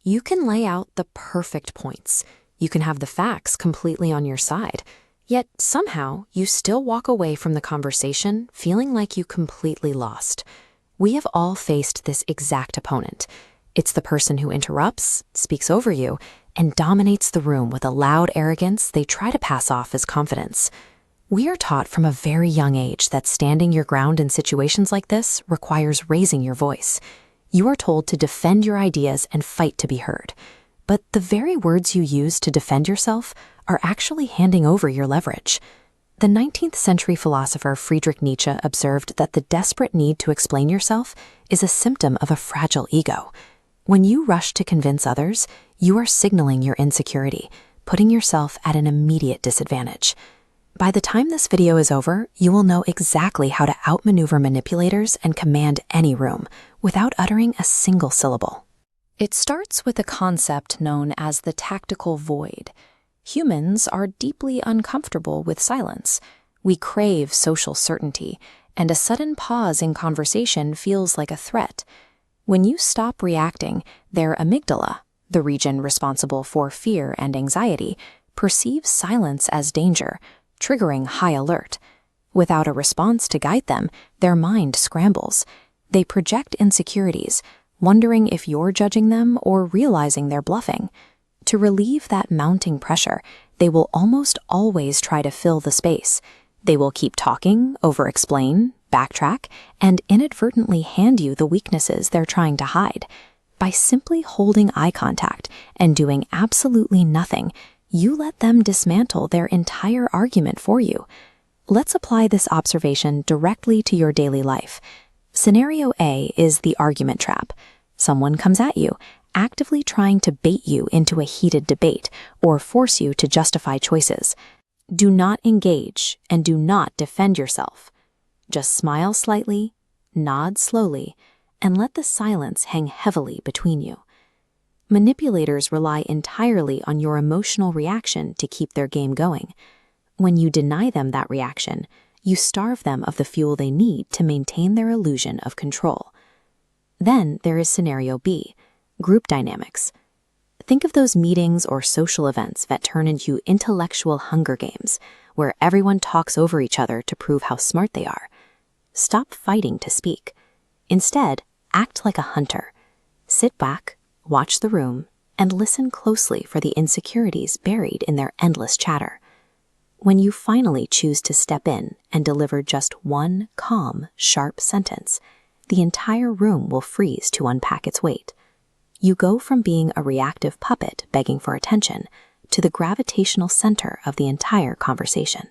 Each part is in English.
You can lay out the perfect points. You can have the facts completely on your side. Yet somehow you still walk away from the conversation feeling like you completely lost. We have all faced this exact opponent. It's the person who interrupts, speaks over you, and dominates the room with a loud arrogance they try to pass off as confidence. We are taught from a very young age that standing your ground in situations like this requires raising your voice. You are told to defend your ideas and fight to be heard. But the very words you use to defend yourself are actually handing over your leverage. The 19th century philosopher Friedrich Nietzsche observed that the desperate need to explain yourself is a symptom of a fragile ego. When you rush to convince others, you are signaling your insecurity, putting yourself at an immediate disadvantage. By the time this video is over, you will know exactly how to outmaneuver manipulators and command any room without uttering a single syllable. It starts with a concept known as the tactical void. Humans are deeply uncomfortable with silence. We crave social certainty, and a sudden pause in conversation feels like a threat. When you stop reacting, their amygdala, the region responsible for fear and anxiety, perceives silence as danger, triggering high alert. Without a response to guide them, their mind scrambles. They project insecurities, wondering if you're judging them or realizing they're bluffing. To relieve that mounting pressure, they will almost always try to fill the space. They will keep talking, over-explain, backtrack, and inadvertently hand you the weaknesses they're trying to hide. By simply holding eye contact and doing absolutely nothing, you let them dismantle their entire argument for you. Let's apply this observation directly to your daily life. Scenario A is the argument trap. Someone comes at you, actively trying to bait you into a heated debate or force you to justify choices. Do not engage and do not defend yourself. Just smile slightly, nod slowly, and let the silence hang heavily between you. Manipulators rely entirely on your emotional reaction to keep their game going. When you deny them that reaction, you starve them of the fuel they need to maintain their illusion of control. Then there is scenario B, group dynamics. Think of those meetings or social events that turn into intellectual Hunger Games, where everyone talks over each other to prove how smart they are. Stop fighting to speak. Instead, act like a hunter. Sit back, watch the room, and listen closely for the insecurities buried in their endless chatter. When you finally choose to step in and deliver just one calm, sharp sentence, the entire room will freeze to unpack its weight. You go from being a reactive puppet begging for attention to the gravitational center of the entire conversation.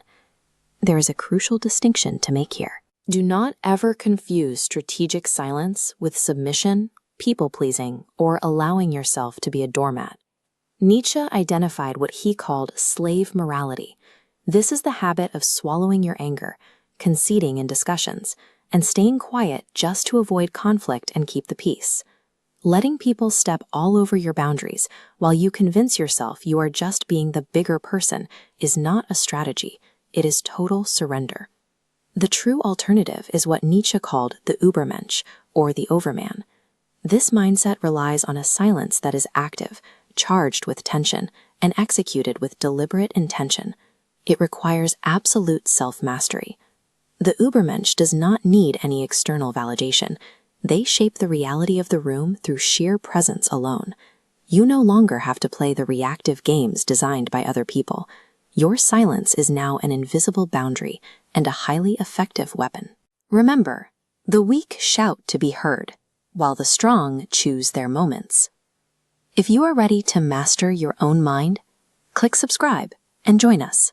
There is a crucial distinction to make here. Do not ever confuse strategic silence with submission, people-pleasing, or allowing yourself to be a doormat. Nietzsche identified what he called slave morality. This is the habit of swallowing your anger, conceding in discussions, and staying quiet just to avoid conflict and keep the peace. Letting people step all over your boundaries while you convince yourself you are just being the bigger person is not a strategy, it is total surrender. The true alternative is what Nietzsche called the Übermensch, or the overman. This mindset relies on a silence that is active, charged with tension, and executed with deliberate intention. It requires absolute self-mastery. The Übermensch does not need any external validation. They shape the reality of the room through sheer presence alone. You no longer have to play the reactive games designed by other people. Your silence is now an invisible boundary and a highly effective weapon. Remember, the weak shout to be heard, while the strong choose their moments. If you are ready to master your own mind, click subscribe and join us.